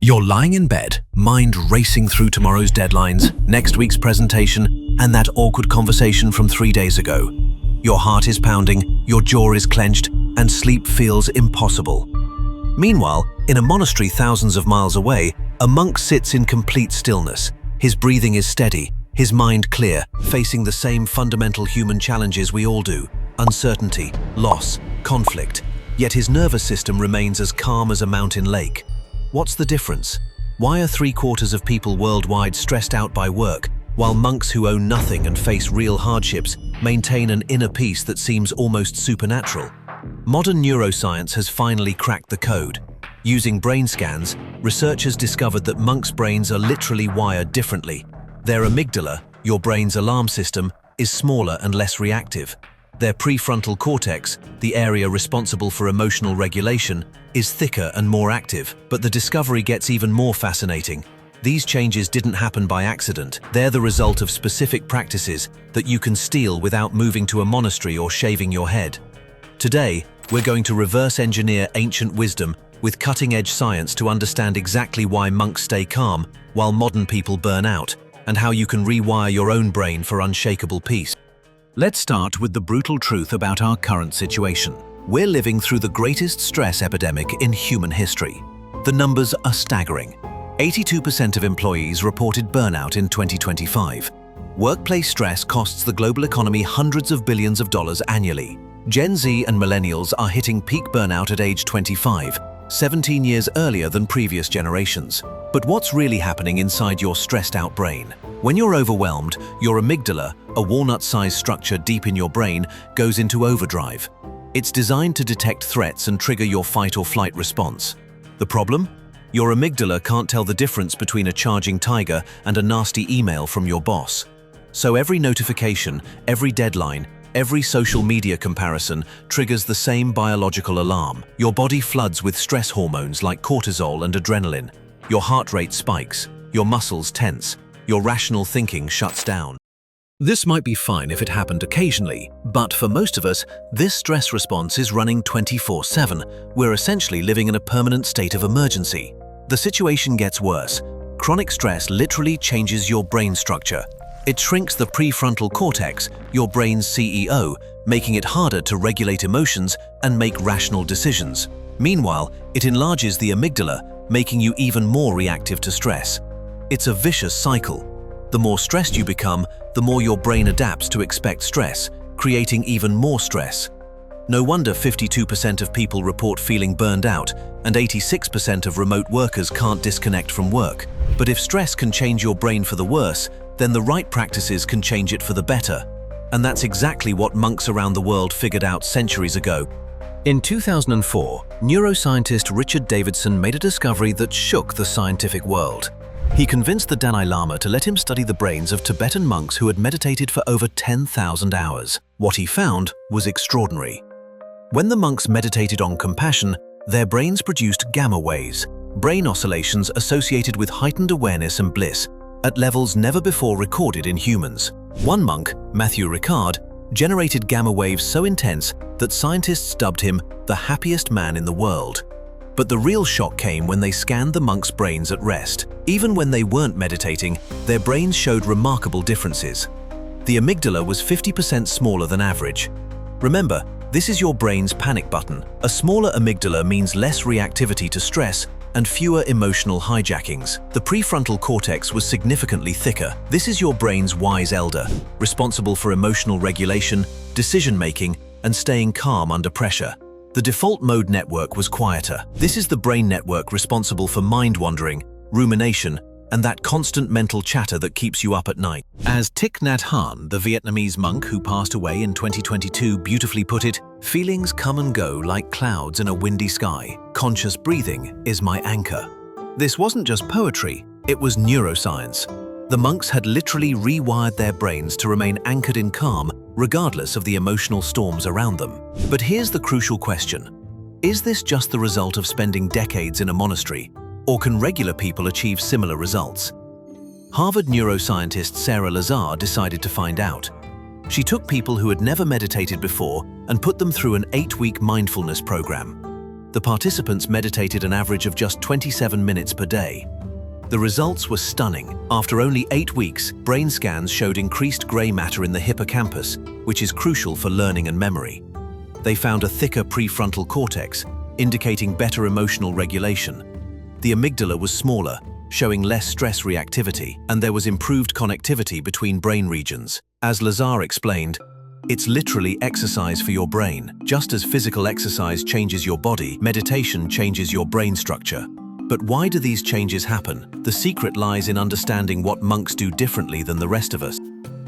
You're lying in bed, mind racing through tomorrow's deadlines, next week's presentation, and that awkward conversation from 3 days ago. Your heart is pounding, your jaw is clenched, and sleep feels impossible. Meanwhile, in a monastery thousands of miles away, a monk sits in complete stillness. His breathing is steady, his mind clear, facing the same fundamental human challenges we all do: uncertainty, loss, conflict. Yet his nervous system remains as calm as a mountain lake. What's the difference? Why are 3/4 of people worldwide stressed out by work, while monks who own nothing and face real hardships maintain an inner peace that seems almost supernatural? Modern neuroscience has finally cracked the code. Using brain scans, researchers discovered that monks' brains are literally wired differently. Their amygdala, your brain's alarm system, is smaller and less reactive. Their prefrontal cortex, the area responsible for emotional regulation, is thicker and more active. But the discovery gets even more fascinating. These changes didn't happen by accident. They're the result of specific practices that you can steal without moving to a monastery or shaving your head. Today, we're going to reverse engineer ancient wisdom with cutting-edge science to understand exactly why monks stay calm while modern people burn out, and how you can rewire your own brain for unshakable peace. Let's start with the brutal truth about our current situation. We're living through the greatest stress epidemic in human history. The numbers are staggering. 82% of employees reported burnout in 2025. Workplace stress costs the global economy hundreds of billions of dollars annually. Gen Z and millennials are hitting peak burnout at age 25, 17 years earlier than previous generations. But what's really happening inside your stressed-out brain? When you're overwhelmed, your amygdala, a walnut-sized structure deep in your brain, goes into overdrive. It's designed to detect threats and trigger your fight-or-flight response. The problem? Your amygdala can't tell the difference between a charging tiger and a nasty email from your boss. So every notification, every deadline, every social media comparison triggers the same biological alarm. Your body floods with stress hormones like cortisol and adrenaline. Your heart rate spikes, your muscles tense, your rational thinking shuts down. This might be fine if it happened occasionally, but for most of us, this stress response is running 24/7. We're essentially living in a permanent state of emergency. The situation gets worse. Chronic stress literally changes your brain structure. It shrinks the prefrontal cortex, your brain's CEO, making it harder to regulate emotions and make rational decisions. Meanwhile, it enlarges the amygdala, making you even more reactive to stress. It's a vicious cycle. The more stressed you become, the more your brain adapts to expect stress, creating even more stress. No wonder 52% of people report feeling burned out, and 86% of remote workers can't disconnect from work. But if stress can change your brain for the worse, then the right practices can change it for the better. And that's exactly what monks around the world figured out centuries ago. In 2004, neuroscientist Richard Davidson made a discovery that shook the scientific world. He convinced the Dalai Lama to let him study the brains of Tibetan monks who had meditated for over 10,000 hours. What he found was extraordinary. When the monks meditated on compassion, their brains produced gamma waves, brain oscillations associated with heightened awareness and bliss, at levels never before recorded in humans. One monk, Matthew Ricard, generated gamma waves so intense that scientists dubbed him the happiest man in the world. But the real shock came when they scanned the monks' brains at rest. Even when they weren't meditating, their brains showed remarkable differences. The amygdala was 50% smaller than average. Remember, this is your brain's panic button. A smaller amygdala means less reactivity to stress and fewer emotional hijackings. The prefrontal cortex was significantly thicker. This is your brain's wise elder, responsible for emotional regulation, decision-making, and staying calm under pressure. The default mode network was quieter. This is the brain network responsible for mind-wandering, rumination, and that constant mental chatter that keeps you up at night. As Thich Nhat Hanh, the Vietnamese monk who passed away in 2022, beautifully put it, "Feelings come and go like clouds in a windy sky. Conscious breathing is my anchor." This wasn't just poetry, it was neuroscience. The monks had literally rewired their brains to remain anchored in calm, regardless of the emotional storms around them. But here's the crucial question. Is this just the result of spending decades in a monastery, or can regular people achieve similar results? Harvard neuroscientist Sarah Lazar decided to find out. She took people who had never meditated before and put them through an 8-week mindfulness program. The participants meditated an average of just 27 minutes per day. The results were stunning. After only 8 weeks, brain scans showed increased gray matter in the hippocampus, which is crucial for learning and memory. They found a thicker prefrontal cortex, indicating better emotional regulation. The amygdala was smaller, showing less stress reactivity, and there was improved connectivity between brain regions. As Lazar explained, it's literally exercise for your brain. Just as physical exercise changes your body, meditation changes your brain structure. But why do these changes happen? The secret lies in understanding what monks do differently than the rest of us.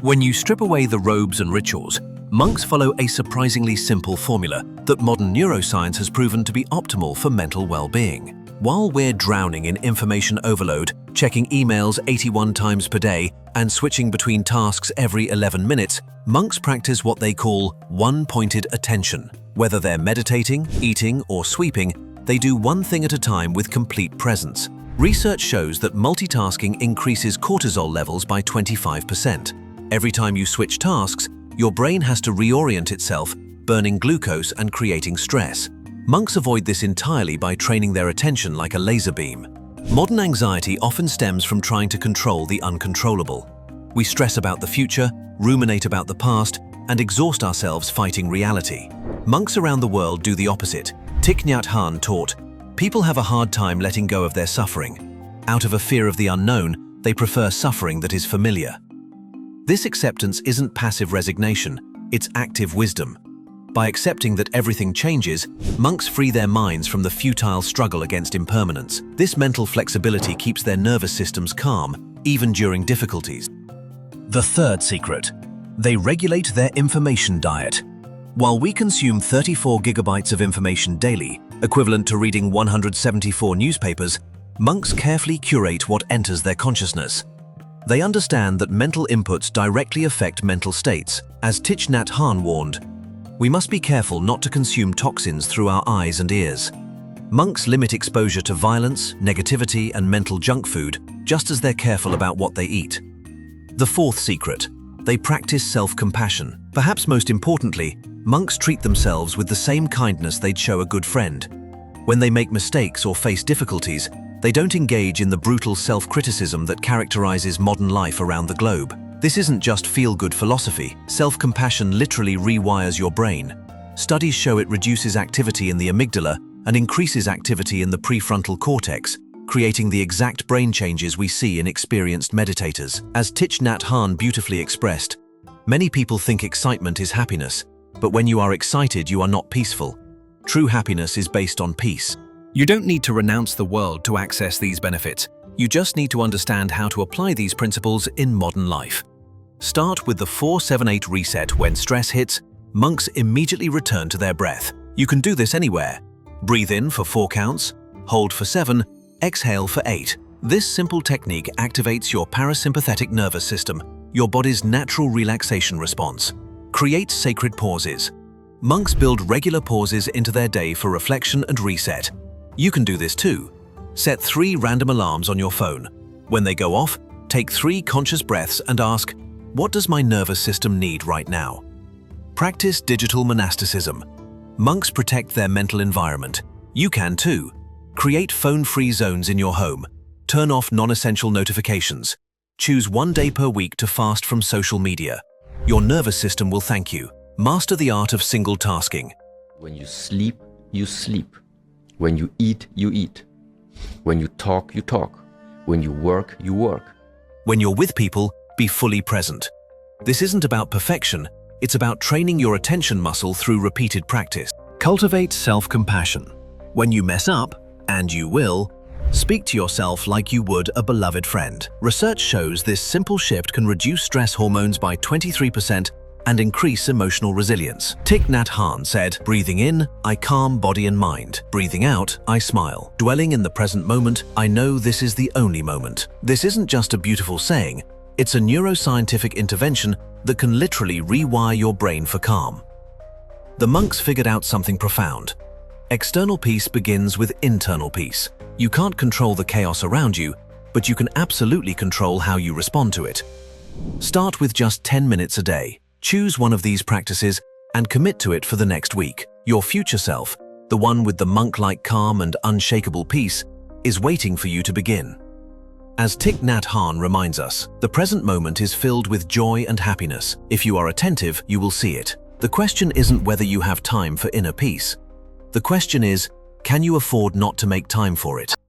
When you strip away the robes and rituals, monks follow a surprisingly simple formula that modern neuroscience has proven to be optimal for mental well-being. While we're drowning in information overload, checking emails 81 times per day, and switching between tasks every 11 minutes, monks practice what they call one-pointed attention. Whether they're meditating, eating, or sweeping, they do one thing at a time with complete presence. Research shows that multitasking increases cortisol levels by 25%. Every time you switch tasks, your brain has to reorient itself, burning glucose and creating stress. Monks avoid this entirely by training their attention like a laser beam. Modern anxiety often stems from trying to control the uncontrollable. We stress about the future, ruminate about the past, and exhaust ourselves fighting reality. Monks around the world do the opposite. Thich Nhat Hanh taught, people have a hard time letting go of their suffering. Out of a fear of the unknown, they prefer suffering that is familiar. This acceptance isn't passive resignation, it's active wisdom. By accepting that everything changes, monks free their minds from the futile struggle against impermanence. This mental flexibility keeps their nervous systems calm, even during difficulties. The third secret. They regulate their information diet. While we consume 34 gigabytes of information daily, equivalent to reading 174 newspapers, monks carefully curate what enters their consciousness. They understand that mental inputs directly affect mental states. As Thich Nhat Hanh warned, we must be careful not to consume toxins through our eyes and ears. Monks limit exposure to violence, negativity, and mental junk food, just as they're careful about what they eat. The fourth secret. They practice self-compassion. Perhaps most importantly, monks treat themselves with the same kindness they'd show a good friend. When they make mistakes or face difficulties, they don't engage in the brutal self-criticism that characterizes modern life around the globe. This isn't just feel-good philosophy. Self-compassion literally rewires your brain. Studies show it reduces activity in the amygdala and increases activity in the prefrontal cortex, creating the exact brain changes we see in experienced meditators. As Thich Nhat Hanh beautifully expressed, many people think excitement is happiness, but when you are excited, you are not peaceful. True happiness is based on peace. You don't need to renounce the world to access these benefits. You just need to understand how to apply these principles in modern life. Start with the 4-7-8 reset. When stress hits, monks immediately return to their breath. You can do this anywhere. Breathe in for 4 counts, hold for 7, exhale for 8. This simple technique activates your parasympathetic nervous system, your body's natural relaxation response. Create sacred pauses. Monks build regular pauses into their day for reflection and reset. You can do this too. Set 3 random alarms on your phone. When they go off, take 3 conscious breaths and ask, what does my nervous system need right now? Practice digital monasticism. Monks protect their mental environment. You can too. Create phone-free zones in your home. Turn off non-essential notifications. Choose 1 day per week to fast from social media. Your nervous system will thank you. Master the art of single tasking. When you sleep, you sleep. When you eat, you eat. When you talk, you talk. When you work, you work. When you're with people, be fully present. This isn't about perfection, it's about training your attention muscle through repeated practice. Cultivate self-compassion. When you mess up, and you will, speak to yourself like you would a beloved friend. Research shows this simple shift can reduce stress hormones by 23% and increase emotional resilience. Thich Nhat Hanh said, breathing in, I calm body and mind. Breathing out, I smile. Dwelling in the present moment, I know this is the only moment. This isn't just a beautiful saying, it's a neuroscientific intervention that can literally rewire your brain for calm. The monks figured out something profound. External peace begins with internal peace. You can't control the chaos around you, but you can absolutely control how you respond to it. Start with just 10 minutes a day. Choose one of these practices and commit to it for the next week. Your future self, the one with the monk-like calm and unshakable peace, is waiting for you to begin. As Thich Nhat Hanh reminds us, the present moment is filled with joy and happiness. If you are attentive, you will see it. The question isn't whether you have time for inner peace. The question is, can you afford not to make time for it?